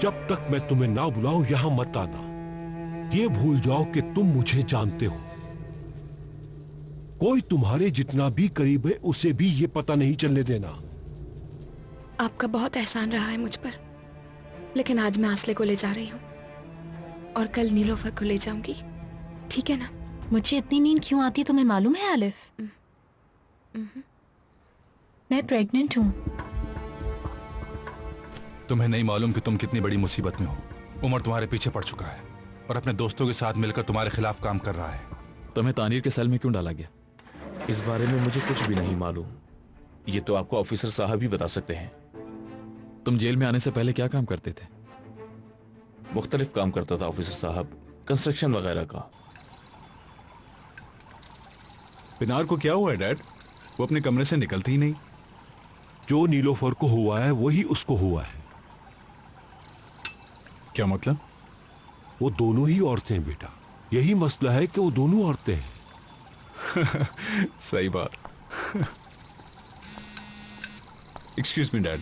जब तक मैं तुम्हें ना बुलाऊं यहां मत आना। ये भूल जाओ कि तुम मुझे जानते हो। कोई तुम्हारे जितना भी करीब है उसे भी ये पता नहीं चलने देना। आपका बहुत एहसान रहा है मुझ पर, लेकिन आज मैं आसले को ले जा रही हूँ और कल नीलोफर को ले जाऊंगी, ठीक है ना? मुझे इतनी नींद क्यों आती तुम्हें मालूम है आलिफ? मैं प्रेग्नेंट हूँ। तुम्हें नहीं मालूम कि तुम कितनी बड़ी मुसीबत में हो। उमर तुम्हारे पीछे पड़ चुका है और अपने दोस्तों के साथ मिलकर तुम्हारे खिलाफ काम कर रहा है। तुम्हें तानीर के सेल में क्यों डाला गया? इस बारे में मुझे कुछ भी नहीं मालूम। ये तो आपको ऑफिसर साहब ही बता सकते हैं। तुम जेल में आने से पहले क्या काम करते थे? मुख्तलिफ काम करता था ऑफिसर साहब, कंस्ट्रक्शन वगैरह का। पिनार को क्या हुआ है डैड? वो अपने कमरे से निकलती ही नहीं। जो नीलोफर को हुआ है वही उसको हुआ है। क्या मतलब? वो दोनों ही औरतें हैं बेटा। यही मसला है कि वो दोनों औरतें हैं। सही बात। Excuse me dad.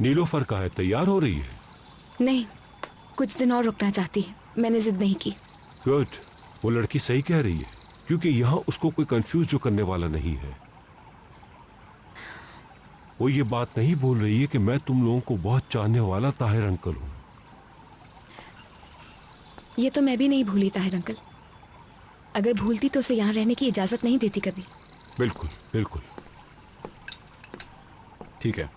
नीलोफर कहाँ है? तैयार हो रही है? नहीं, कुछ दिन और रुकना चाहती है। मैंने जिद नहीं की। गुड। वो लड़की सही कह रही है, क्योंकि यहां उसको कोई कंफ्यूज जो करने वाला नहीं है। वो ये बात नहीं बोल रही है कि मैं तुम लोगों को बहुत चाहने वाला ताहिर अंकल हूं। ये तो मैं भी नहीं भूली ताहिर अंकल। अगर भूलती तो उसे यहाँ रहने की इजाजत नहीं देती कभी। बिल्कुल बिल्कुल। ठीक है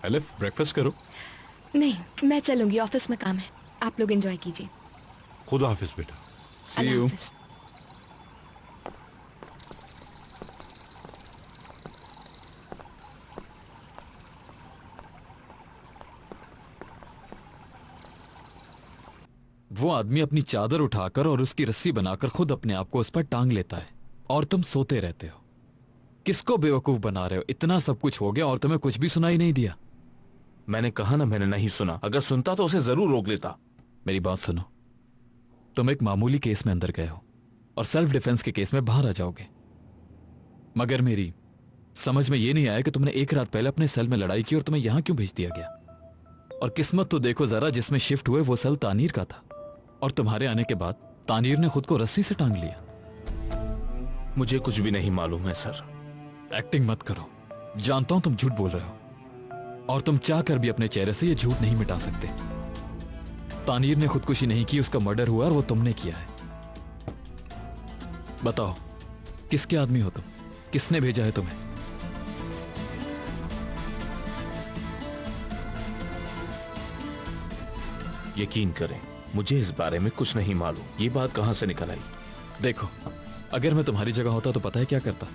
एलिफ, ब्रेकफास्ट करो। नहीं, मैं चलूंगी, ऑफिस में काम है। आप लोग एंजॉय कीजिए। खुदा हाफिज बेटा। See Allah you. हाफिज। वो आदमी अपनी चादर उठाकर और उसकी रस्सी बनाकर खुद अपने आप को उस पर टांग लेता है और तुम सोते रहते हो। किसको बेवकूफ बना रहे हो? इतना सब कुछ हो गया और तुम्हें कुछ भी सुनाई नहीं दिया। मैंने कहा ना, मैंने नहीं सुना। अगर सुनता तो उसे जरूर रोक लेता। मेरी बात सुनो, तुम एक मामूली केस में अंदर गए हो और सेल्फ डिफेंस के केस में बाहर आ जाओगे। मगर मेरी समझ में यह नहीं आया कि तुमने एक रात पहले अपने सेल में लड़ाई की और तुम्हें यहां क्यों भेज दिया गया। और किस्मत तो देखो जरा, जिसमें शिफ्ट हुए वो सेल तानीर का था और तुम्हारे आने के बाद तानीर ने खुद को रस्सी से टांग लिया। मुझे कुछ भी नहीं मालूम है सर। एक्टिंग मत करो। जानता हूं तुम झूठ बोल रहे हो और तुम चाह कर भी अपने चेहरे से यह झूठ नहीं मिटा सकते। तानीर ने खुदकुशी नहीं की, उसका मर्डर हुआ और वो तुमने किया है। बताओ, किसके आदमी हो तुम? किसने भेजा है तुम्हें? यकीन करें, मुझे इस बारे में कुछ नहीं मालूम। ये बात कहां से निकल आई? देखो, अगर मैं तुम्हारी जगह होता तो पता है क्या करता?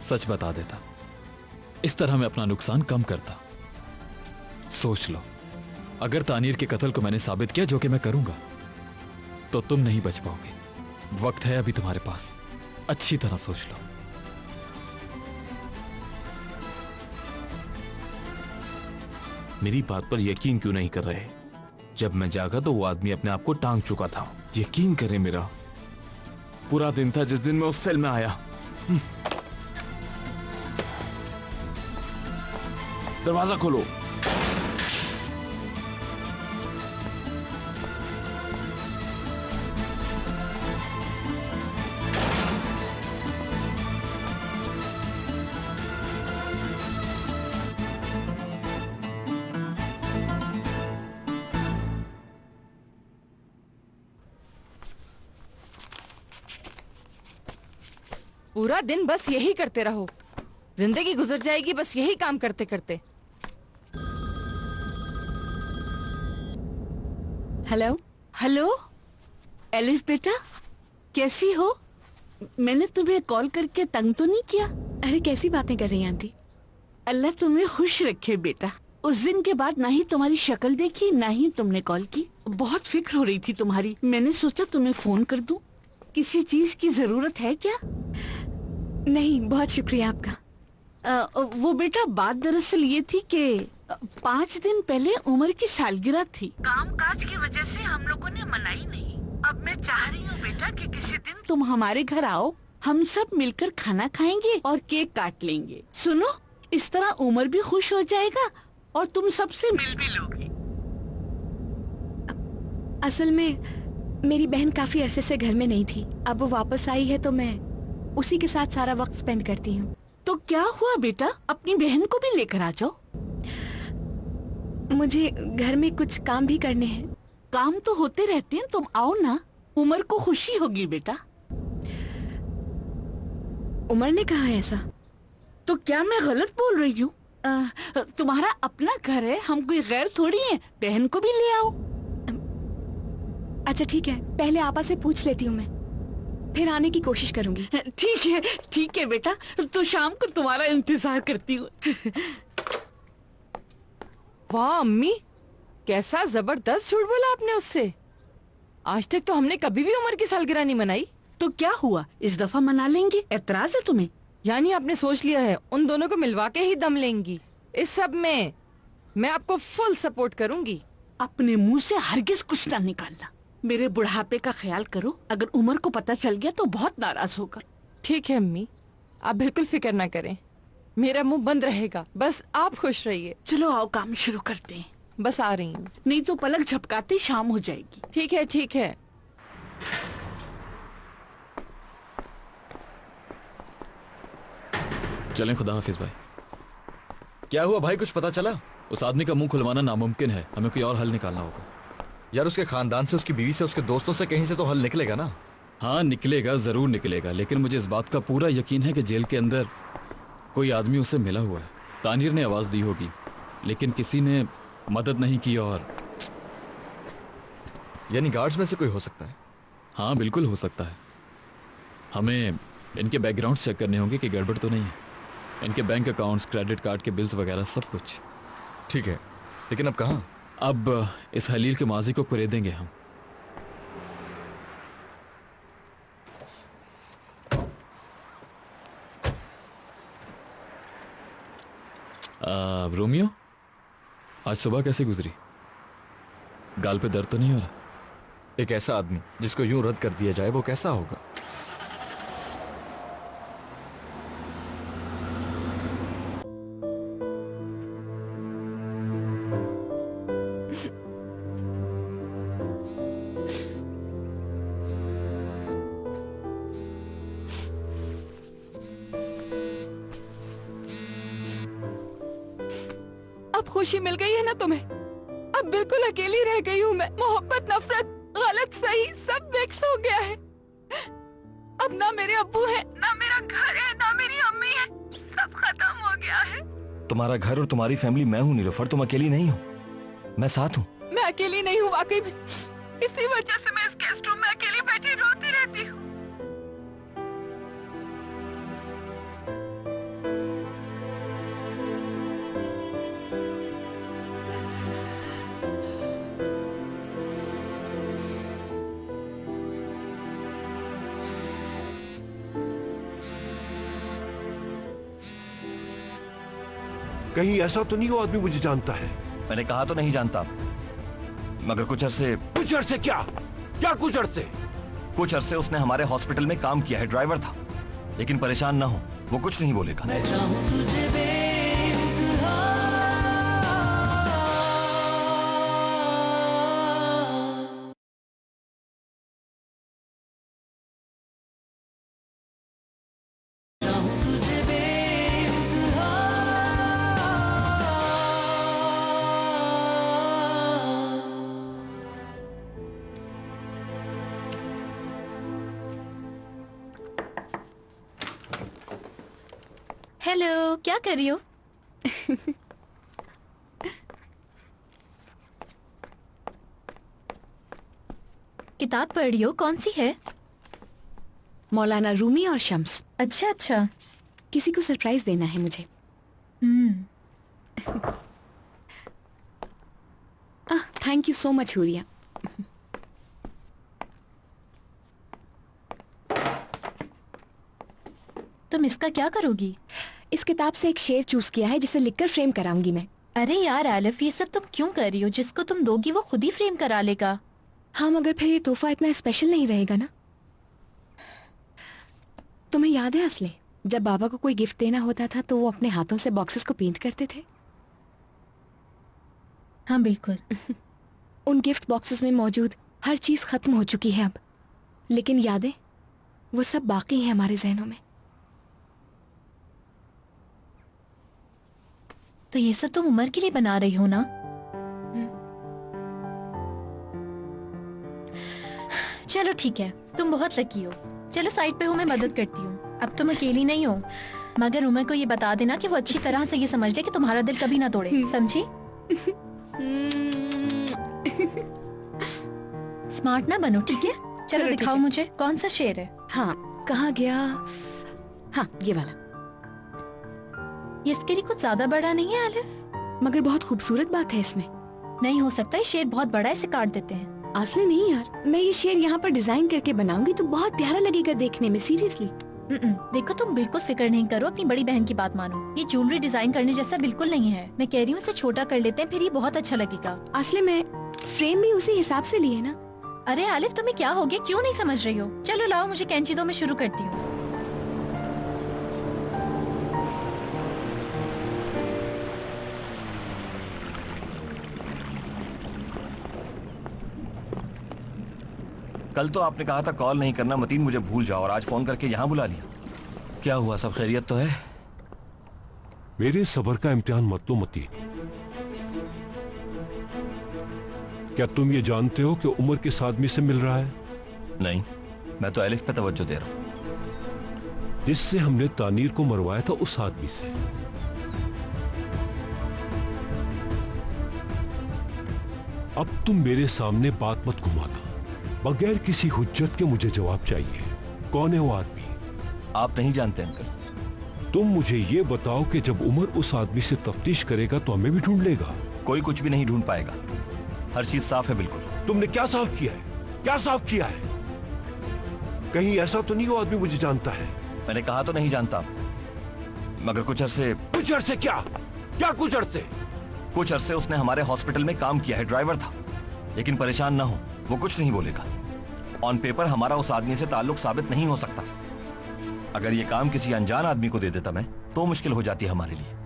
सच बता देता। इस तरह मैं अपना नुकसान कम करता। सोच लो, अगर तानीर के कत्ल को मैंने साबित किया, जो कि मैं करूंगा, तो तुम नहीं बच पाओगे। वक्त है अभी तुम्हारे पास, अच्छी तरह सोच लो। मेरी बात पर यकीन क्यों नहीं कर रहे? जब मैं जागा तो वो आदमी अपने आप को टांग चुका था। यकीन करें, मेरा पूरा दिन था जिस दिन मैं उस सेल में आया। दरवाजा खोलो। पूरा दिन बस यही करते रहो, जिंदगी गुजर जाएगी बस यही काम करते करते। हेलो। हेलो एलिफ बेटा, कैसी हो? मैंने तुम्हें कॉल करके तंग तो नहीं किया? अरे कैसी बातें कर रही हैं आंटी? अल्लाह तुम्हें खुश रखे बेटा। उस दिन के बाद ना ही तुम्हारी शक्ल देखी, ना ही तुमने कॉल की। बहुत फिक्र हो रही थी तुम्हारी। मैंने सोचा तुम्हें फोन कर दूं। किसी चीज की जरूरत है क्या? नहीं, बहुत शुक्रिया आपका। वो बेटा, बात दरअसल ये थी कि 5 दिन पहले उमर की सालगिरह थी। काम काज की वजह से हम लोगों ने मनाई नहीं। अब मैं चाह रही हूँ बेटा कि किसी दिन तुम हमारे घर आओ, हम सब मिलकर खाना खाएंगे और केक काट लेंगे। सुनो, इस तरह उमर भी खुश हो जाएगा और तुम सबसे मिल भी लोगी। असल में मेरी बहन काफी अरसे से घर में नहीं थी। अब वो वापस आई है तो मैं उसी के साथ सारा वक्त स्पेंड करती हूँ। तो क्या हुआ बेटा, अपनी बहन को भी लेकर आ जाओ। मुझे घर में कुछ काम भी करने हैं। काम तो होते रहते हैं, तुम आओ ना, उमर को खुशी होगी बेटा। उमर ने कहा ऐसा? तो क्या मैं गलत बोल रही हूँ? तुम्हारा अपना घर है, हम कोई गैर थोड़ी हैं। बहन को भी ले आओ। अच्छा ठीक है, पहले आपा से पूछ लेती हूँ मैं, फिर आने की कोशिश करूंगी। ठीक है बेटा, तो शाम को तुम्हारा इंतजार करती हूँ। वाह अम्मी, कैसा जबरदस्त झूठ बोला आपने उससे। आज तक तो हमने कभी भी उमर की सालगिरह नहीं मनाई। तो क्या हुआ, इस दफा मना लेंगे? एतराज है तुम्हें? यानी आपने सोच लिया है उन दोनों को मिलवा के ही दम लेंगी। इस सब में मैं आपको फुल सपोर्ट करूंगी। अपने मुंह से हरगिज कुछ ना निकालना। मेरे बुढ़ापे का ख्याल करो, अगर उमर को पता चल गया तो बहुत नाराज होगा। ठीक है अम्मी, आप बिल्कुल फिक्र ना करें, मेरा मुंह बंद रहेगा, बस आप खुश रहिए। चलो आओ, काम शुरू करते हैं। बस आ रही हूँ। नहीं तो पलक झपकाते शाम हो जाएगी। ठीक है ठीक है। चलें, खुदा हाफिज भाई। क्या हुआ भाई, कुछ पता चला? उस आदमी का मुंह खुलवाना नामुमकिन है, हमें कोई और हल निकालना होगा। यार उसके खानदान से, उसकी बीवी से, उसके दोस्तों से कहीं से तो हल निकलेगा ना। हाँ निकलेगा, जरूर निकलेगा, लेकिन मुझे इस बात का पूरा यकीन है कि जेल के अंदर कोई आदमी उसे मिला हुआ है। तानीर ने आवाज दी होगी, लेकिन किसी ने मदद नहीं की। और यानी गार्ड्स में से कोई हो सकता है? हाँ बिल्कुल हो सकता है। हमें इनके बैकग्राउंड चेक करने होंगे कि गड़बड़ तो नहीं है। इनके बैंक अकाउंट्स, क्रेडिट कार्ड के बिल्स वगैरह सब कुछ। ठीक है, लेकिन अब कहाँ? अब इस हलील के माजी को कुरेदेंगे हम। रोमियो, आज सुबह कैसे गुजरी? गाल पे दर्द तो नहीं हो रहा? एक ऐसा आदमी जिसको यूं रद्द कर दिया जाए, वो कैसा होगा? अब खुशी मिल गई है ना तुम्हें? अब बिल्कुल अकेली रह गई हूँ मैं। मोहब्बत, नफरत, गलत सही सब मिक्स हो गया है। अब ना मेरे अब्बू है, ना मेरा घर है, ना मेरी अम्मी है, सब खत्म हो गया है। तुम्हारा घर और तुम्हारी फैमिली मैं हूँ नीलोफर, तुम अकेली नहीं हो, मैं साथ हूँ। मैं अकेली नहीं हूँ वाकई में। इसी वजह से मैं इस गेस्ट रूम में अकेली बैठी रोती रहती हूँ। कहीं ऐसा तो नहीं वो आदमी मुझे जानता है? मैंने कहा तो नहीं जानता, मगर कुछ अरसे क्या कुछ अरसे? कुछ अरसे उसने हमारे हॉस्पिटल में काम किया है, ड्राइवर था। लेकिन परेशान ना हो, वो कुछ नहीं बोलेगा। मैं चाहूं तुझे बेइंतहा। चाहूं तुझे बेइंतहा। हेलो, क्या कर रही हो? किताब पढ़ रही हो? कौन सी है? मौलाना रूमी और शम्स। अच्छा अच्छा। किसी को सरप्राइज देना है मुझे। Thank you so much Huriya. तुम इसका क्या करोगी? इस किताब से एक शेर चूज किया है जिसे लिखकर फ्रेम कराऊंगी मैं। अरे यार आलिफ, ये सब तुम क्यों कर रही हो? जिसको तुम दोगी वो खुद ही फ्रेम करा लेगा। हाँ, मगर फिर ये तोहफा इतना स्पेशल नहीं रहेगा ना। तुम्हें याद है असले, जब बाबा को कोई गिफ्ट देना होता था तो वो अपने हाथों से बॉक्सेस को पेंट करते थे। हाँ बिल्कुल। उन गिफ्ट बॉक्सेस में मौजूद हर चीज खत्म हो चुकी है अब, लेकिन यादें वो सब बाकी हैं हमारे जहनों में। तो ये सब तुम उमर के लिए बना रही हो ना? चलो ठीक है, तुम बहुत लकी हो। चलो साइड पे हो, मैं मदद करती हूँ। अब तुम अकेली नहीं हो, मगर उमर को ये बता देना कि वो अच्छी तरह से ये समझ ले कि तुम्हारा दिल कभी ना तोड़े, समझी? स्मार्ट ना बनो, ठीक है? चलो दिखाओ मुझे कौन सा शेर है। हाँ, कहाँ गया? हाँ, ये वाला। ये इसके लिए कुछ ज्यादा बड़ा नहीं है आलिफ? मगर बहुत खूबसूरत बात है इसमें। नहीं हो सकता, ये शेर बहुत बड़ा है, इसे काट देते हैं। असली नहीं यार, मैं ये शेर यहाँ पर डिजाइन करके बनाऊंगी तो बहुत प्यारा लगेगा देखने में, सीरियसली। देखो तुम बिल्कुल फिक्र नहीं करो, अपनी बड़ी बहन की बात मानो। ये ज्वेलरी डिजाइन करने जैसा बिल्कुल नहीं है। मैं कह रही हूँ इसे छोटा कर लेते हैं, फिर ये बहुत अच्छा लगेगा। असली में फ्रेम भी उसी हिसाब से लिए ना। अरे आलिफ, तुम्हें क्या हो गया, क्यों नहीं समझ रही हो? चलो लाओ मुझे कैंची दो, मैं शुरू करती हूँ। कल तो आपने कहा था कॉल नहीं करना मतीन, मुझे भूल जाओ, और आज फोन करके यहाँ बुला लिया। क्या हुआ, सब खैरियत तो है? मेरे सब्र का इम्तिहान मत लो मतीन। क्या तुम ये जानते हो कि उमर किस आदमी से मिल रहा है? नहीं, मैं तो एलिफ पे तवज्जो दे रहा हूं। जिससे हमने तानीर को मरवाया था उस आदमी से। अब तुम मेरे सामने बात मत घुमाना, बगैर किसी हुज्जत के मुझे जवाब चाहिए। कौन है वो आदमी? आप नहीं जानते अंकल। तुम मुझे ये बताओ कि जब उमर उस आदमी से तफ्तीश करेगा तो हमें भी ढूंढ लेगा। कोई कुछ भी नहीं ढूंढ पाएगा, हर चीज साफ है बिल्कुल। तुमने क्या साफ किया है? क्या साफ किया है? कहीं ऐसा तो नहीं वो आदमी मुझे जानता है? मैंने कहा तो नहीं जानता, मगर कुछ अरसे क्या कुछ अरसे? कुछ अरसे उसने हमारे हॉस्पिटल में काम किया है, ड्राइवर था। लेकिन परेशान ना हो, वो कुछ नहीं बोलेगा। ऑन पेपर हमारा उस आदमी से ताल्लुक साबित नहीं हो सकता। अगर ये काम किसी अनजान आदमी को दे देता मैं, तो मुश्किल हो जाती है हमारे लिए।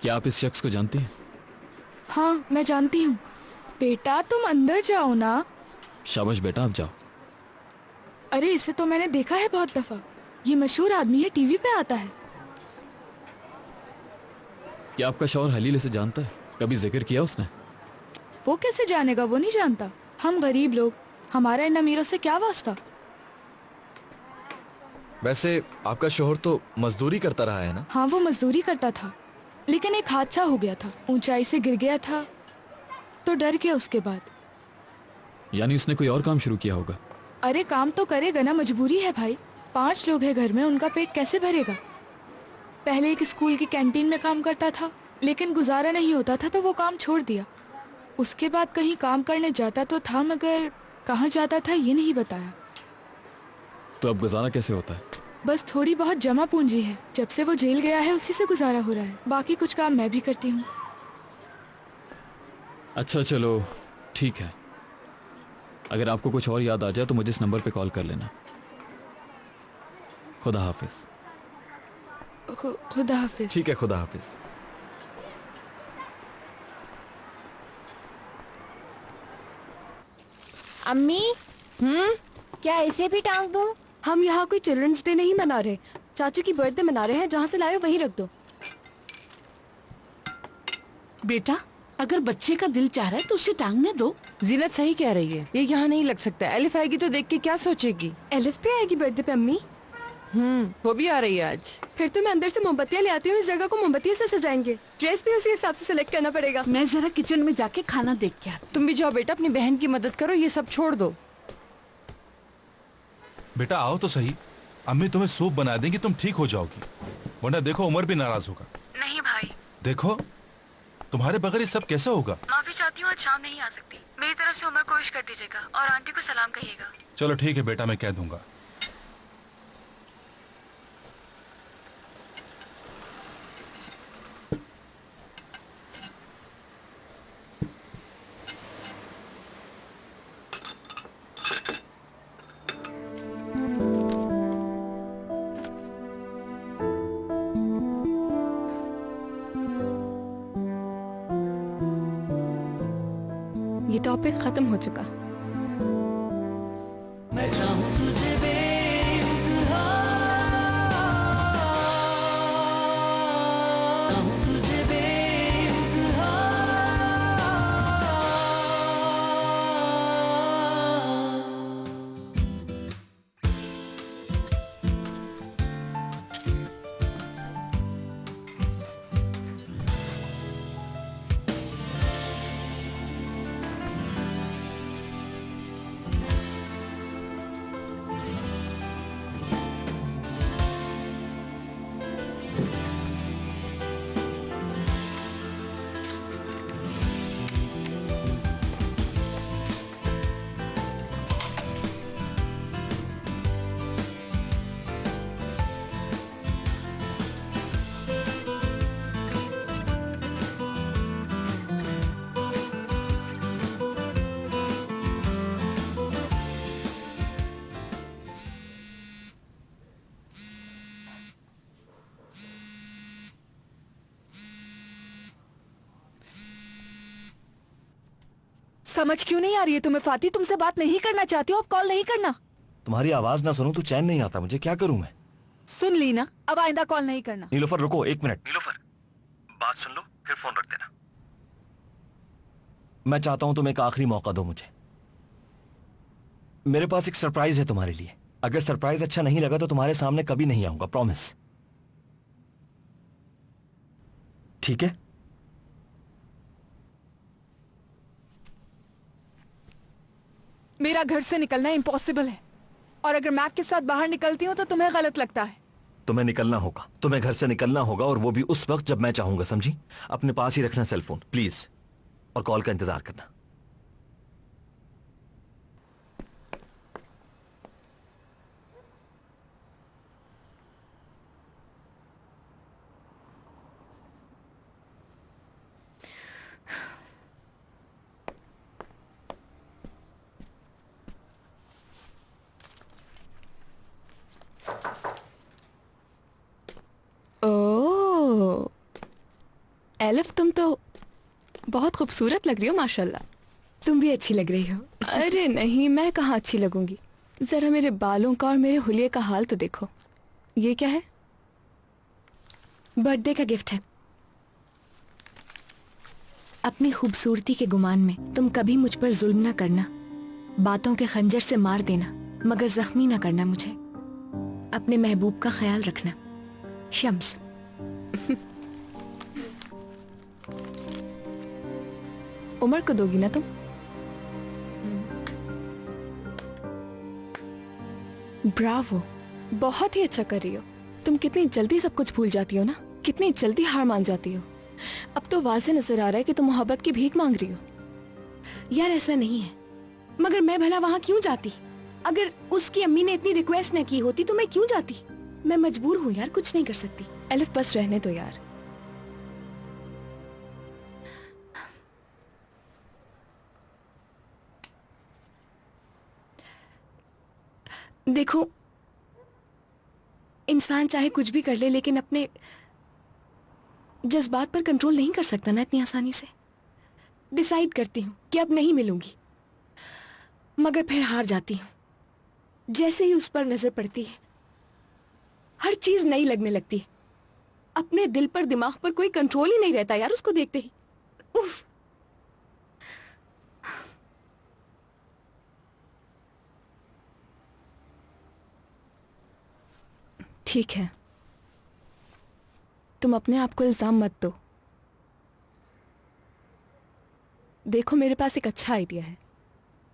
क्या आप इस शख्स को जानते हैं? हाँ, मैं जानती हूँ। बेटा तुम अंदर जाओ ना। शाबाश बेटा, आप जाओ। अरे इसे तो मैंने देखा है बहुत दफा, ये मशहूर आदमी है, टीवी पे आता है। क्या आपका शौहर हलील इसे जानता है? कभी जिक्र किया उसने? वो कैसे जानेगा, वो नहीं जानता। हम गरीब लोग, हमारा इन अमीरों से क्या वास्ता। वैसे आपका शोहर तो मजदूरी करता रहा है ना? हाँ, वो मजदूरी करता था, लेकिन एक हादसा हो गया था, ऊंचाई से गिर गया था तो डर गया उसके बाद। यानी उसने कोई और काम शुरू किया होगा? अरे काम तो करेगा ना, मजबूरी है भाई। 5 लोग हैं घर में, उनका पेट कैसे भरेगा। पहले एक स्कूल की कैंटीन में काम करता था, लेकिन गुजारा नहीं होता था तो वो काम छोड़ दिया। उसके बाद कहीं काम करने जाता तो था, मगर कहाँ जाता था ये नहीं बताया। तो अब गुजारा कैसे होता है? बस थोड़ी बहुत जमा पूंजी है, जब से वो जेल गया है उसी से गुजारा हो रहा है। बाकी कुछ काम मैं भी करती हूँ। अच्छा चलो ठीक है, अगर आपको कुछ और याद आ जाए तो मुझे इस नंबर पे कॉल कर लेना। खुदा हाफिज। खुदा हाफिज। ठीक है, खुदा हाफिज। अम्मी, क्या इसे भी टांग दूं? हम यहाँ कोई चिल्ड्रंस डे नहीं मना रहे, चाचू की बर्थडे मना रहे हैं। जहाँ से लाए हो वहीं रख दो। बेटा, अगर बच्चे का दिल चाह रहा है तो उसे टांगने दो। जीनत सही कह रही है, ये यहाँ नहीं लग सकता। एलिफ आएगी तो देख के क्या सोचेगी? एलिफ भी आएगी बर्थडे पे अम्मी? वो भी आ रही है आज। फिर तो मैं अंदर से मोमबत्तियाँ ले आती हूँ, इस जगह को मोमबत्तियों से सजाएंगे। ड्रेस भी उसी हिसाब से सिलेक्ट करना पड़ेगा। मैं जरा किचन में जाके खाना देख के आती। तुम भी जाओ बेटा, अपनी बहन की मदद करो, ये सब छोड़ दो। बेटा आओ तो सही, अम्मी तुम्हें सूप बना देंगी, तुम ठीक हो जाओगी। वरना देखो उमर भी नाराज होगा। नहीं भाई, देखो तुम्हारे बगैर ये सब कैसे होगा। माफी चाहती हूँ, आज शाम नहीं आ सकती। मेरी तरफ से उमर को विश कर दीजिएगा और आंटी को सलाम कहिएगा। चलो ठीक है बेटा, मैं कह दूंगा। ये टॉपिक खत्म हो चुका। मैं चाहूं तुझे बेइंतहा, चाहूं तुझे बेइंतहा। समझ क्यों नहीं आ रही है तुम्हें फाती? तुमसे बात नहीं करना चाहती हो, अब कॉल नहीं करना। तुम्हारी आवाज ना सुनूं तो चैन नहीं आता मुझे, क्या करूं मैं? सुन ली ना, अब आइंदा कॉल नहीं करना। नीलोफर रुको 1 मिनट। नीलोफर बात सुन लो फिर फोन रख देना। मैं चाहता हूं तुम एक आखिरी मौका दो मुझे। मेरे पास एक सरप्राइज है तुम्हारे लिए। अगर सरप्राइज अच्छा नहीं लगा तो तुम्हारे सामने कभी नहीं आऊंगा, प्रॉमिस। ठीक है? मेरा घर से निकलना इम्पॉसिबल है, और अगर मैक के साथ बाहर निकलती हूँ तो तुम्हें गलत लगता है। तुम्हें निकलना होगा, तुम्हें घर से निकलना होगा, और वो भी उस वक्त जब मैं चाहूंगा, समझी? अपने पास ही रखना सेल फोन प्लीज, और कॉल का इंतजार करना। ओह एलिफ, तुम तो बहुत खूबसूरत लग रही हो माशाल्लाह। तुम भी अच्छी लग रही हो। अरे नहीं, मैं कहाँ अच्छी लगूंगी? जरा मेरे बालों का और मेरे हुलिये का हाल तो देखो। ये क्या है? बर्थडे का गिफ्ट है। अपनी खूबसूरती के गुमान में तुम कभी मुझ पर जुल्म ना करना, बातों के खंजर से मार देना, मगर जख्मी ना करना मुझे। अपने महबूब का ख्याल रखना, शम्स। उमर को दोगी ना तुम? ब्रावो, बहुत ही अच्छा कर रही हो। तुम कितनी जल्दी सब कुछ भूल जाती हो ना, कितनी जल्दी हार मान जाती हो। अब तो वाज़ेह नजर आ रहा है कि तुम मोहब्बत की भीख मांग रही हो। यार ऐसा नहीं है, मगर मैं भला वहां क्यों जाती? अगर उसकी अम्मी ने इतनी रिक्वेस्ट न की होती तो मैं क्यों जाती? मैं मजबूर हूँ यार, कुछ नहीं कर सकती। एलिफ बस रहने दो यार। देखो, इंसान चाहे कुछ भी कर ले लेकिन अपने जज्बात पर कंट्रोल नहीं कर सकता ना इतनी आसानी से। डिसाइड करती हूँ कि अब नहीं मिलूंगी, मगर फिर हार जाती हूँ। जैसे ही उस पर नजर पड़ती है हर चीज नई लगने लगती है। अपने दिल पर दिमाग पर कोई कंट्रोल ही नहीं रहता यार उसको देखते ही। उफ। ठीक है, तुम अपने आप को इल्जाम मत दो। देखो, मेरे पास एक अच्छा आइडिया है।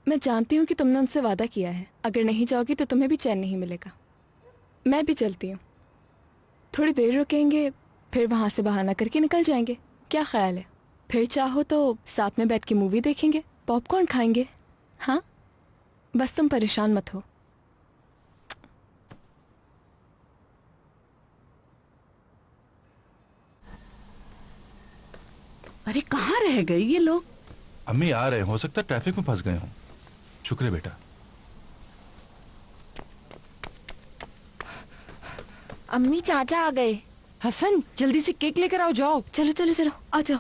मैं जानती हूँ कि तुमने उनसे वादा किया है, अगर नहीं जाओगी तो तुम्हें भी चैन नहीं मिलेगा। मैं भी चलती हूँ, थोड़ी देर रुकेंगे, फिर वहाँ से बहाना करके निकल जाएंगे। क्या ख्याल है? फिर चाहो तो साथ में बैठ के मूवी देखेंगे, पॉपकॉर्न खाएंगे। हाँ, बस तुम परेशान मत हो। अरे कहाँ रह गए ये लोग? अम्मी आ रहे हैं, हो सकता है ट्रैफिक में फंस गए हों। शुक्र है बेटा। अम्मी चाचा आ गए। हसन जल्दी से केक लेकर आओ, जाओ। चलो चलो चलो, आ जाओ।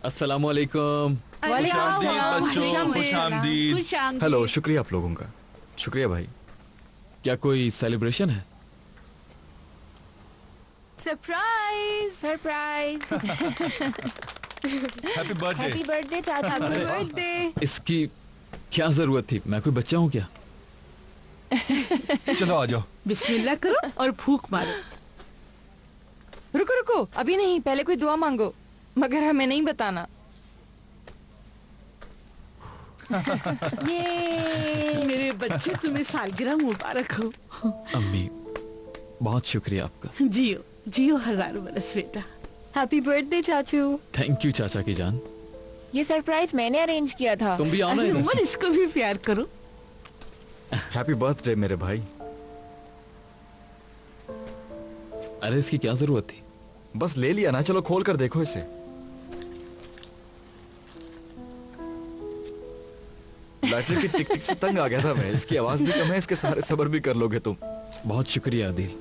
अस्सलाम वालेकुम। हेलो, शुक्रिया आप लोगों का। शुक्रिया भाई। क्या कोई सेलिब्रेशन है? Surprise surprise. Happy birthday. Happy birthday चाचा। Happy birthday. इसकी क्या जरूरत थी? मैं कोई बच्चा हूँ क्या? चलो आ जाओ। बिस्मिल्लाह करो और फूंक मारो। रुको रुको, अभी नहीं, पहले कोई दुआ मांगो, मगर हमें नहीं बताना। ये मेरे बच्चे, तुम्हें सालगिरह मुबारक हो। अम्मी, बहुत शुक्रिया आपका। जियो जियो हजारों बरस बेटा। हैप्पी बर्थडे चाचू। थैंक यू चाचा की जान। ये सरप्राइज मैंने अरेंज किया था। तुम भी आओ ना अरे इधर। उमर, इसको भी प्यार करो। हैप्पी बर्थडे मेरे भाई। अरे इसकी क्या जरूरत थी? बस ले लिया ना, चलो खोल कर देखो इसे। बैटरी की टिक टिक से तंग आ गया था मैं। इसकी आवाज भी कम है, इसके सारे सबर भी कर लोगे तुम। बहुत शुक्रिया Adil.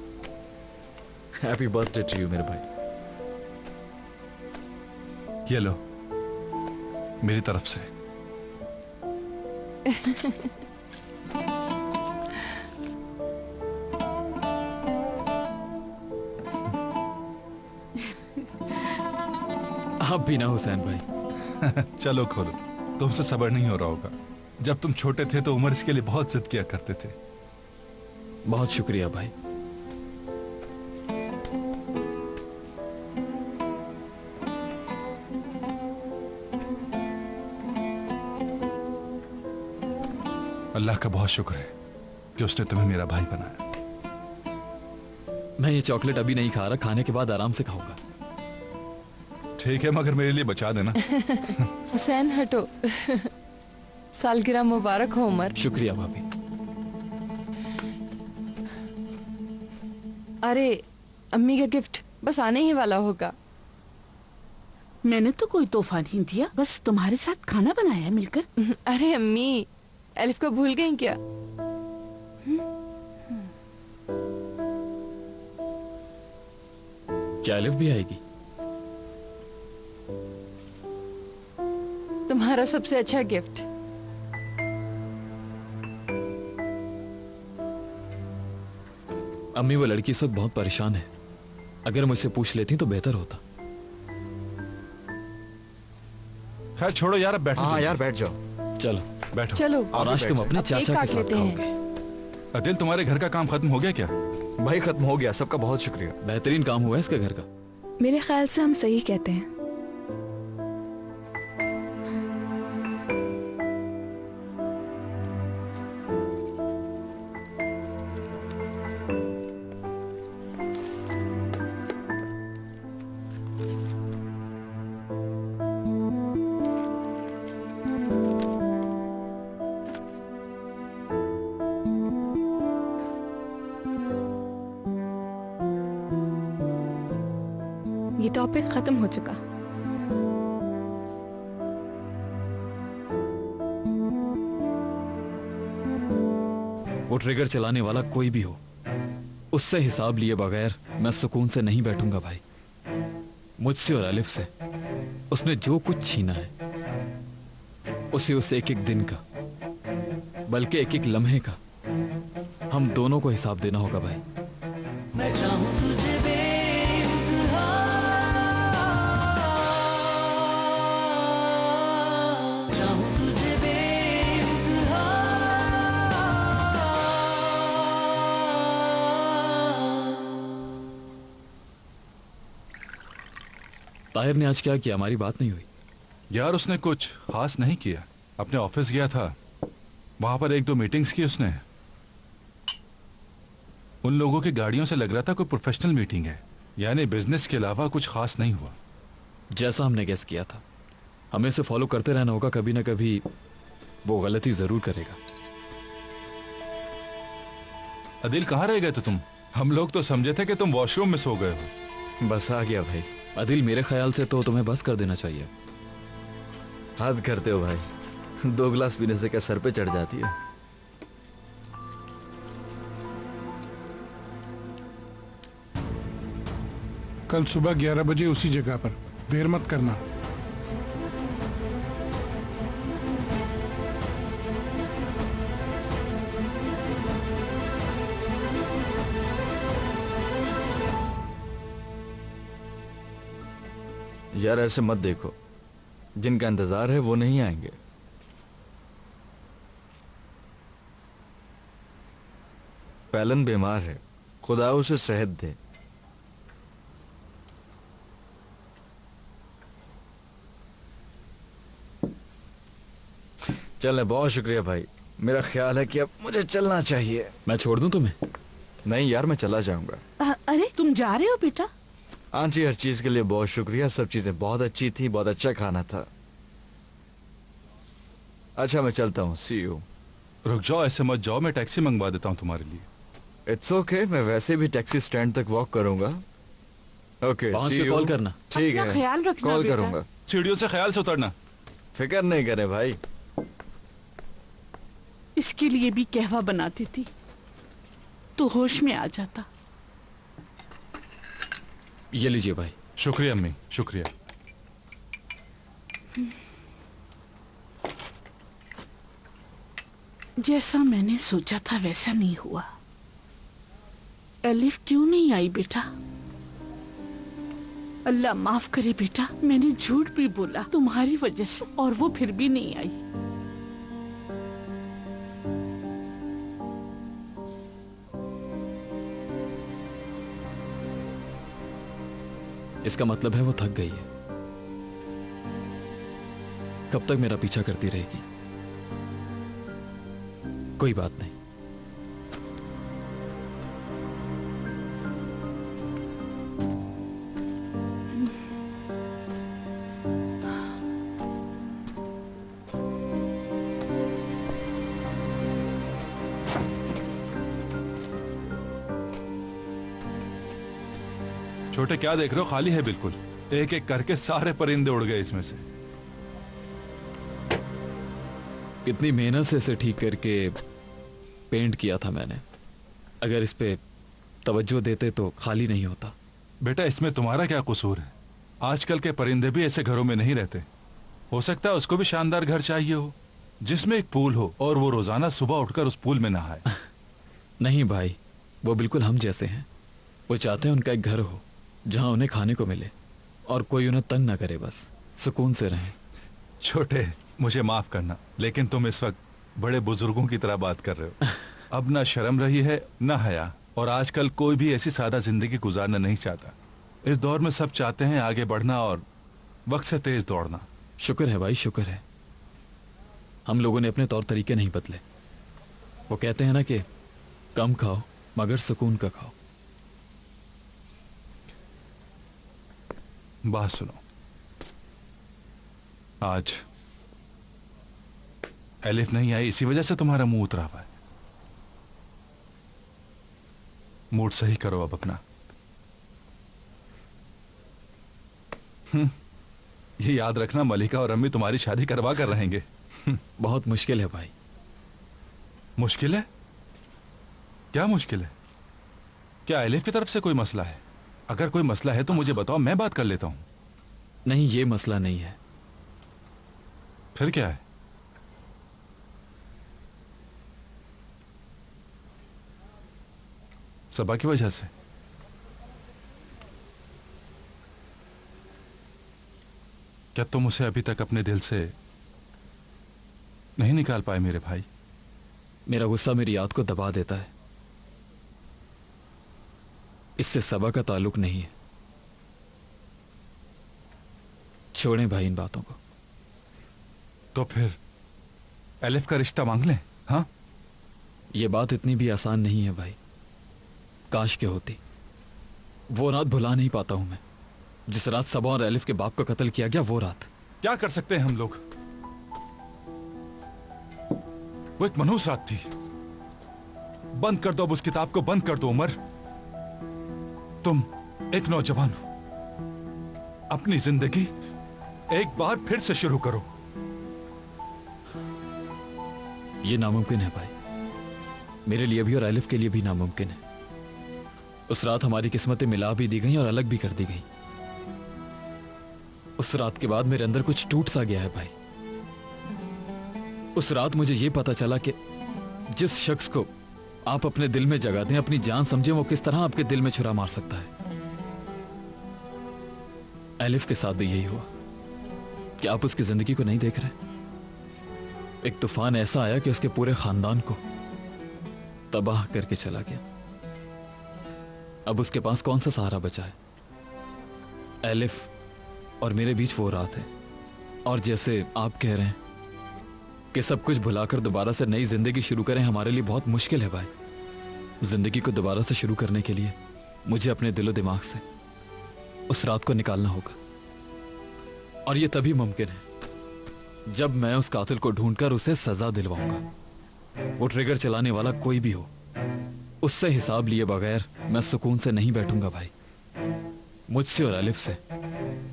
Happy birthday to you मेरे भाई। ये लो, मेरी तरफ से। आप भी ना हुसैन भाई। चलो खोलो। तुमसे सबर नहीं हो रहा होगा। जब तुम छोटे थे तो उमर इसके लिए बहुत जिद किया करते थे। बहुत शुक्रिया भाई। अल्लाह का बहुत शुक्र है कि उसने तुम्हें मेरा भाई बनाया। मैं ये चॉकलेट अभी नहीं खा रहा, खाने के बाद आराम से खाऊंगा। ठीक है, मगर मेरे लिए बचा देना। हुसैन हटो। सालगिरह मुबारक हो उमर। शुक्रिया भाभी। अरे अम्मी का गिफ्ट बस आने ही वाला होगा। मैंने तो कोई तोहफा नहीं दिया, बस तुम्हारे साथ खाना बनाया मिलकर। अरे अम्मी, एलिफ को भूल गई क्या? क्या एलिफ भी आएगी? तुम्हारा सबसे अच्छा गिफ्ट। अम्मी, वो लड़की इस वक्त बहुत परेशान है। अगर मुझसे पूछ लेती तो बेहतर होता। खैर छोड़ो यार, अब बैठो। हाँ यार, बैठ जाओ। चलो बैठो। चलो और आज तुम अपने अब केक चाचा के काट साथ लेते हैं। खाओगे। अदिल, तुम्हारे घर का काम खत्म हो गया क्या? भाई खत्म हो गया, सबका बहुत शुक्रिया। बेहतरीन काम हुआ है इसके घर का। मेरे ख्याल से हम सही कहते हैं। ये टॉपिक खत्म हो चुका। वो ट्रिगर चलाने वाला कोई भी हो, उससे हिसाब लिए बगैर मैं सुकून से नहीं बैठूंगा भाई। मुझसे और अलिफ से उसने जो कुछ छीना है, उसे उस एक एक दिन का, बल्कि एक एक लम्हे का हम दोनों को हिसाब देना होगा भाई। मैं चाहूं तुझे बेइंतहा, चाहूं तुझे बेइंतहा। ताहिर ने आज क्या किया? हमारी बात नहीं हुई। यार उसने कुछ खास नहीं किया। अपने ऑफिस गया था, वहां पर एक दो मीटिंग्स की उसने। उन लोगों की गाड़ियों से लग रहा था कोई प्रोफेशनल मीटिंग है, यानी बिजनेस के अलावा कुछ खास नहीं हुआ। जैसा हमने गेस किया था, हमें उसे फॉलो करते रहना होगा। कभी ना कभी वो गलती जरूर करेगा। अदिल, कहाँ रह गए थे तुम? हम लोग तो समझे थे कि तुम वॉशरूम में सो गए हो। बस आ गया भाई। अदिल, मेरे ख्याल से तो तुम्हें बस कर देना चाहिए। हद करते हो भाई, 2 गिलास पीने से क्या सर पे चढ़ जाती है? कल सुबह 11 बजे उसी जगह पर, देर मत करना। यार ऐसे मत देखो, जिनका इंतजार है वो नहीं आएंगे। पैलन बीमार है, खुदा उसे सेहत दे। चले, बहुत शुक्रिया भाई। मेरा ख्याल है कि अब मुझे चलना चाहिए। मैं छोड़ दूं तुम्हें? नहीं यार, मैं चला जाऊंगा। अरे तुम जा रहे हो बेटा? हाँ जी, हर चीज के लिए बहुत शुक्रिया। सब चीजें बहुत अच्छी थी, बहुत अच्छा खाना था। अच्छा मैं चलता हूँ, सी यू। रुक जाओ, ऐसे मत जाओ, मैं टैक्सी मंगवा देता हूँ तुम्हारे लिए। इट्स ओके, मैं वैसे भी टैक्सी स्टैंड तक वॉक करूंगा। ओके, पहुंच सी के यू। कॉल करना। ठीक अपना है, ख्याल रखना कॉल बेटा। करूंगा। सीढ़ियों से ख्याल से उतरना। फिक्र नहीं करे भाई। इसके लिए भी कहवा बनाती थी तो होश में आ जाता। ये लीजिए भाई। शुक्रिया अम्मी, शुक्रिया। जैसा मैंने सोचा था वैसा नहीं हुआ। एलिफ क्यों नहीं आई बेटा? अल्लाह माफ करे बेटा, मैंने झूठ भी बोला तुम्हारी वजह से, और वो फिर भी नहीं आई। इसका मतलब है वो थक गई है। कब तक मेरा पीछा करती रहेगी? कोई बात नहीं। छोटे क्या देख रहे हो? खाली है बिल्कुल। एक एक करके सारे परिंदे उड़ गए इसमें से। इतनी मेहनत से इसे ठीक करके पेंट किया था मैंने। अगर इस पे तवज्जो देते तो खाली नहीं होता। बेटा इसमें तुम्हारा क्या कसूर है? आजकल के परिंदे भी ऐसे घरों में नहीं रहते। हो सकता है उसको भी शानदार घर चाहिए हो जिसमें एक पूल हो और वो रोजाना सुबह उठकर उस पूल में नहाए। नहीं भाई, वो बिल्कुल हम जैसे हैं। वो चाहते हैं उनका एक घर हो जहां उन्हें खाने को मिले और कोई उन्हें तंग ना करे, बस सुकून से रहें। छोटे मुझे माफ करना, लेकिन तुम इस वक्त बड़े बुजुर्गों की तरह बात कर रहे हो। अब ना शर्म रही है ना हया, और आजकल कोई भी ऐसी सादा जिंदगी गुजारना नहीं चाहता। इस दौर में सब चाहते हैं आगे बढ़ना और वक्त से तेज दौड़ना। शुक्र है भाई, शुक्र है हम लोगों ने अपने तौर तरीके नहीं बदले। वो कहते हैं ना कि कम खाओ मगर सुकून का खाओ। बात सुनो, आज एलिफ नहीं आई, इसी वजह से तुम्हारा मुंह उतरा हुआ है। मूड सही करो अब अपना। ये याद रखना, मलिका और अम्मी तुम्हारी शादी करवा कर रहेंगे। बहुत मुश्किल है भाई। मुश्किल है? क्या मुश्किल है? क्या एलिफ की तरफ से कोई मसला है? अगर कोई मसला है तो मुझे बताओ, मैं बात कर लेता हूं। नहीं, ये मसला नहीं है। फिर क्या है? सबा की वजह से? क्या तुम उसे अभी तक अपने दिल से नहीं निकाल पाए मेरे भाई? मेरा गुस्सा मेरी याद को दबा देता है। इससे सबा का ताल्लुक नहीं है। छोड़ें भाई इन बातों को। तो फिर एलिफ का रिश्ता मांग लें? हाँ, यह बात इतनी भी आसान नहीं है भाई। काश के होती। वो रात भुला नहीं पाता हूं मैं, जिस रात सबा और एलिफ के बाप को कत्ल किया गया। वो रात। क्या कर सकते हैं हम लोग? वो एक मनहूस रात थी। बंद कर दो अब उस किताब को, बंद कर दो उमर। तुम एक नौजवान हो, अपनी जिंदगी एक बार फिर से शुरू करो। यह नामुमकिन है भाई, मेरे लिए भी और एलिफ के लिए भी नामुमकिन है। उस रात हमारी किस्मतें मिला भी दी गई और अलग भी कर दी गई। उस रात के बाद मेरे अंदर कुछ टूट सा गया है भाई। उस रात मुझे यह पता चला कि जिस शख्स को आप अपने दिल में जगा दें, अपनी जान समझें, वो किस तरह आपके दिल में छुरा मार सकता है। एलिफ के साथ भी यही हुआ। क्या आप उसकी जिंदगी को नहीं देख रहे? एक तूफान ऐसा आया कि उसके पूरे खानदान को तबाह करके चला गया। अब उसके पास कौन सा सहारा बचा है? एलिफ और मेरे बीच वो रात है। और जैसे आप कह रहे हैं कि सब कुछ भुलाकर दोबारा से नई जिंदगी शुरू करें, हमारे लिए बहुत मुश्किल है भाई। जिंदगी को दोबारा से शुरू करने के लिए मुझे अपने दिलो दिमाग से उस रात को निकालना होगा। और ये तभी मुमकिन है जब मैं उस कातिल को ढूंढकर उसे सजा दिलवाऊंगा। वो ट्रिगर चलाने वाला कोई भी हो, उससे हिसाब लिए बगैर मैं सुकून से नहीं बैठूंगा भाई। मुझसे और एलिफ से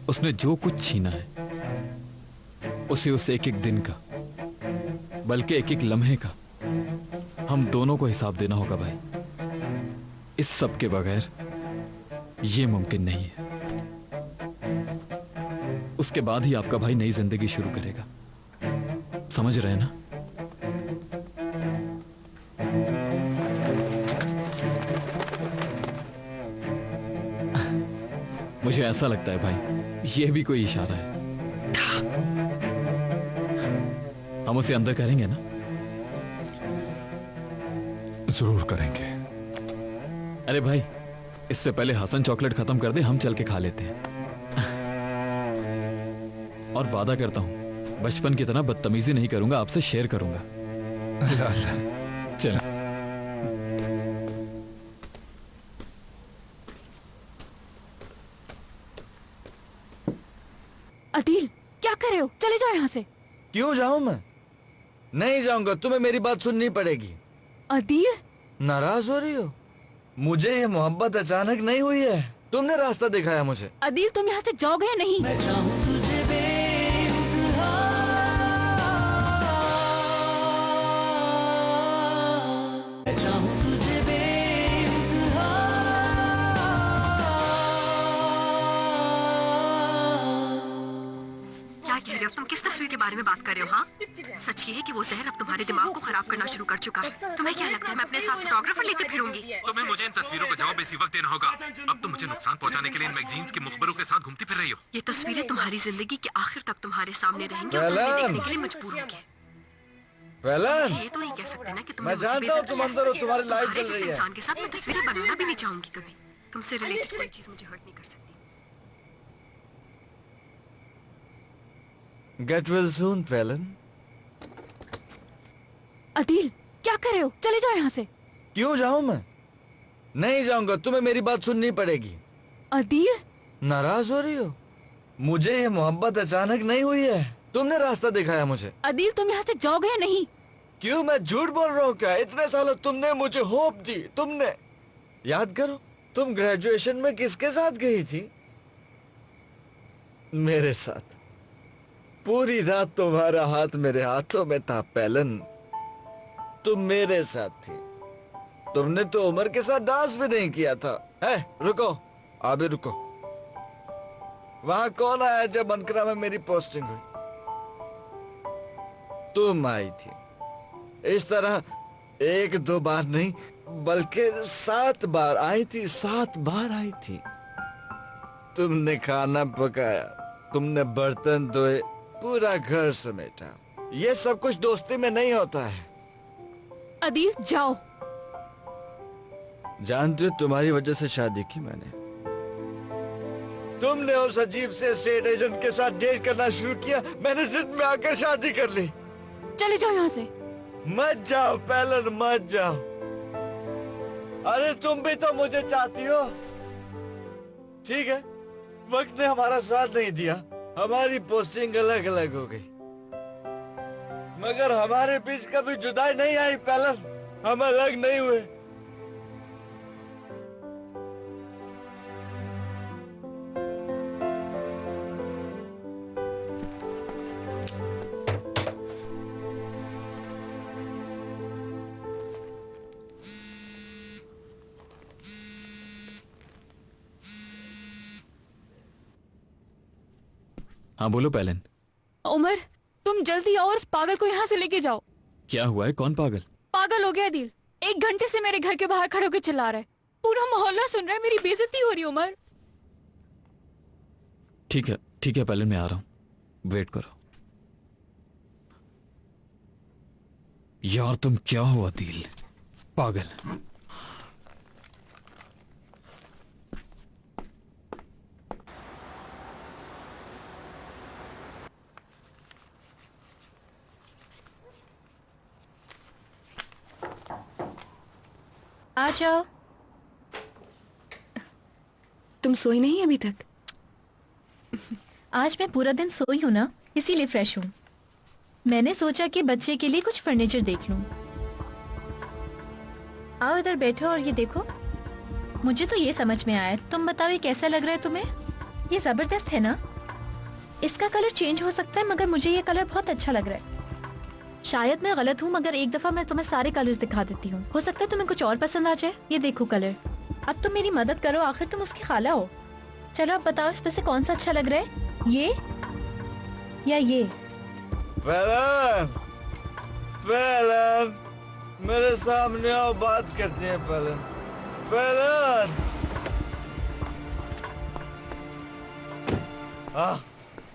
उसने जो कुछ छीना है, उसे उस एक एक दिन का, बल्कि एक एक लम्हे का हम दोनों को हिसाब देना होगा भाई। इस सब के बगैर ये मुमकिन नहीं है। उसके बाद ही आपका भाई नई जिंदगी शुरू करेगा। समझ रहे हैं ना? मुझे ऐसा लगता है भाई ये भी कोई इशारा है। हम उसे अंदर करेंगे ना? जरूर करेंगे। अरे भाई, इससे पहले हसन चॉकलेट खत्म कर दे, हम चल के खा लेते हैं। और वादा करता हूं बचपन की तरह बदतमीजी नहीं करूंगा, आपसे शेयर करूंगा। चल। अदील, क्या कर रहे हो? चले जाओ यहाँ से। क्यों जाऊं मैं? नहीं जाऊंगा, तुम्हें मेरी बात सुननी पड़ेगी। अदील, नाराज हो रही हो? मुझे ये मोहब्बत अचानक नहीं हुई है, तुमने रास्ता दिखाया मुझे। अदील तुम यहाँ से जाओगे या नहीं? मैं चाहूं तुझे बेइंतहा, मैं चाहूं तुझे बेइंतहा, क्या कह रहे हो तुम? किस तस्वीर के बारे में बात कर रहे हो? हाँ, सच ये है कि वो जहर अब तुम्हारे दिमाग को खराब करना शुरू कर चुका है। तुम्हें क्या लगता है मैं अपने साथ फोटोग्राफर लेके फिरूंगी? तुम्हें मुझे इन तस्वीरों का जवाब इसी वक्त देना होगा। अब तुम मुझे नुकसान पहुंचाने के लिए इन मैगजीन्स के मुखबरों के साथ घूमती फिर रही हो। ये तस्वीरें तुम्हारी जिंदगी के आखिर तक तुम्हारे सामने रहेंगी और तुम इन्हें देखने के लिए मजबूर होंगे। मुझे ये तो नहीं कह सकते ना कि तुमने मुझे बेइज्जत तुम अंदर हो, तुम्हारी लाइट तुम्हारे जल जिस रही है। इंसान के साथ मैं तस्वीरें बनाना भी नहीं चाहूंगी कभी। तुमसे रिलेटेड कोई चीज मुझे हर्ट नहीं कर सकती। Get well soon पेलन। अदील, क्या कर रहे हो? चले जाओ यहाँ से। क्यों जाऊं मैं? नहीं जाऊंगा, तुम्हें मेरी बात सुननी पड़ेगी। अदील, नाराज हो रही हो? मुझे ये मोहब्बत अचानक नहीं हुई है, तुमने रास्ता दिखाया मुझे। अदील तुम यहाँ से जाओगे या नहीं? क्यों, मैं झूठ बोल रहा हूँ क्या? इतने सालों तुमने मुझे होप दी। तुमने याद करो, तुम ग्रेजुएशन में किसके साथ गई थी? मेरे साथ। पूरी रात तुम्हारा हाथ मेरे हाथों में था पेलन। तुम मेरे साथ थी। तुमने तो उमर के साथ डांस भी नहीं किया था। है, रुको, अभी रुको। वहां कौन आया जब अनकरा में मेरी पोस्टिंग हुई? तुम आई थी। इस तरह एक दो बार नहीं बल्कि 7 बार आई थी। 7 बार आई थी। तुमने खाना पकाया, तुमने बर्तन धोए, पूरा घर समेटा। ये सब कुछ दोस्ती में नहीं होता है। अदील जाओ। जानते हो, तुम्हारी वजह से शादी की मैंने। तुमने उस अजीब से स्टेट एजेंट के साथ डेट करना शुरू किया, मैंने जिद में आकर शादी कर ली। चले जाओ यहाँ से। मत जाओ पेलन, मत जाओ। अरे तुम भी तो मुझे चाहती हो। ठीक है, वक्त ने हमारा साथ नहीं दिया, हमारी पोस्टिंग अलग अलग हो गई, मगर हमारे बीच कभी जुदाई नहीं आई पेलन। हम अलग नहीं हुए। हाँ बोलो पेलन। उमर, तुम जल्दी आओ और इस पागल को यहाँ से लेके जाओ। क्या हुआ है? कौन पागल? पागल हो गया अदील। 1 घंटे से मेरे घर के बाहर खड़े होकर चिल्ला रहा है। पूरा मोहल्ला सुन रहा है। मेरी बेइज्जती हो रही है उमर। ठीक है पहले मैं आ रहा हूं, वेट करो। यार तुम क्या हो अदील, पागल। आ जाओ। तुम सोई नहीं अभी तक? आज मैं पूरा दिन सोई हूँ ना, इसीलिए फ्रेश हूँ। मैंने सोचा कि बच्चे के लिए कुछ फर्नीचर देख लूं। आओ इधर बैठो और ये देखो। मुझे तो ये समझ में आया, तुम बताओ ये कैसा लग रहा है तुम्हें? ये जबरदस्त है ना? इसका कलर चेंज हो सकता है मगर मुझे ये कलर बहुत अच्छा लग रहा है। शायद मैं गलत हूँ मगर एक दफा मैं तुम्हें सारे कलर्स दिखा देती हूँ, हो सकता है तुम्हें कुछ और पसंद आ जाए। ये देखो कलर। अब तुम मेरी मदद करो, आखिर तुम उसकी खाला हो। चलो अब बताओ इसमें से कौन सा अच्छा लग रहा है, ये या ये? पहलन, मेरे सामने आओ, बात करते हैं। पहलन,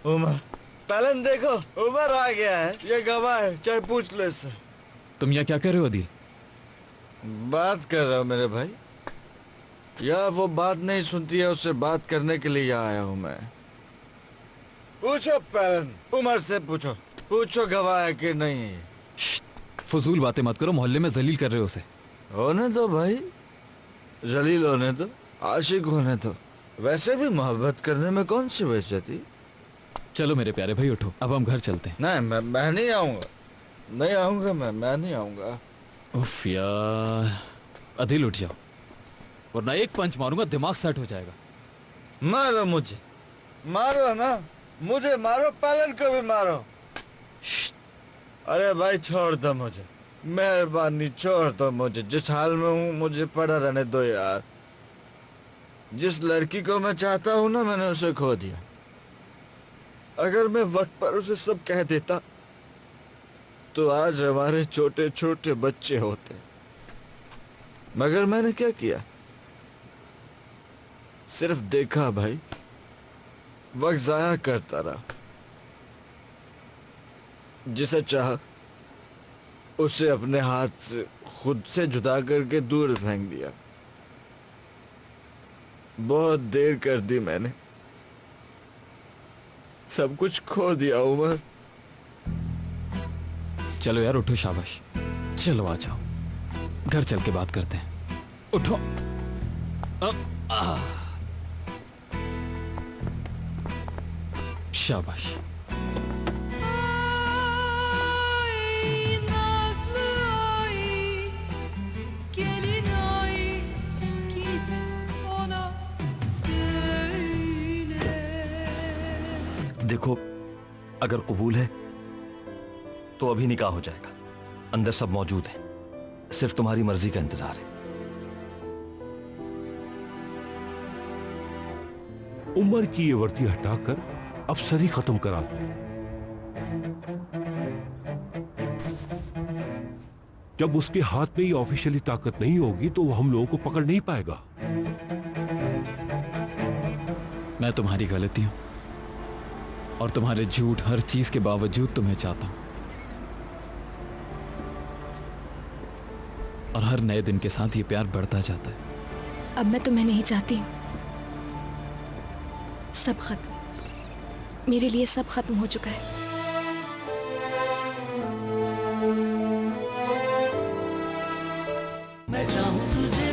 उमर। पहलन देखो, उमर आ गया है, ये गवाह है, चाहे पूछ लो इससे। तुम यहाँ क्या कर रहे हो अदील? बात कर रहा हूँ मेरे भाई। यार वो बात नहीं सुनती है, उससे बात करने के लिए यहाँ आया हूँ मैं। पूछो पहलन, उमर से पूछो, पूछो गवाह है कि नहीं। फजूल बातें मत करो, मोहल्ले में जलील कर रहे हो उसे। होने दो भाई, जलील होने दो, आशिक होने दो। वैसे भी मोहब्बत करने में कौन सी बेइज्जती। चलो मेरे प्यारे भाई उठो, अब हम घर चलते हैं। नहीं, मैं नहीं आऊंगा, नहीं आऊंगा, मैं नहीं आऊंगा। उफ यार, अदील उठ जाओ वरना एक पंच मारूंगा, दिमाग सेट हो जाएगा। मारो मुझे, मारो ना, मुझे मारो, पहलन को भी मारो। अरे भाई छोड़ दो मुझे, मेहरबानी छोड़ दो मुझे। जिस हाल में हूँ मुझे पड़ा रहने दो यार। जिस लड़की को मैं चाहता हूँ ना, मैंने उसे खो दिया। अगर मैं वक्त पर उसे सब कह देता तो आज हमारे छोटे छोटे बच्चे होते, मगर मैंने क्या किया? सिर्फ देखा भाई, वक्त जाया करता रहा। जिसे चाहा उसे अपने हाथ से खुद से जुदा करके दूर फेंक दिया। बहुत देर कर दी मैंने, सब कुछ खो दिया उमर। चलो यार उठो, शाबाश। चलो आ जाओ, घर चल के बात करते हैं। उठो। शाबाश। देखो, अगर कबूल है तो अभी निकाह हो जाएगा। अंदर सब मौजूद है, सिर्फ तुम्हारी मर्जी का इंतजार है। उमर की ये वर्दी हटाकर अब सरी खत्म करा दो। जब उसके हाथ में ये ऑफिशियली ताकत नहीं होगी तो वो हम लोगों को पकड़ नहीं पाएगा। मैं तुम्हारी गलती हूं और तुम्हारे झूठ हर चीज के बावजूद तुम्हें चाहता हूं, और हर नए दिन के साथ ये प्यार बढ़ता जाता है। अब मैं तुम्हें नहीं चाहती हूँ, सब खत्म। मेरे लिए सब खत्म हो चुका है। मैं चाहूं तुझे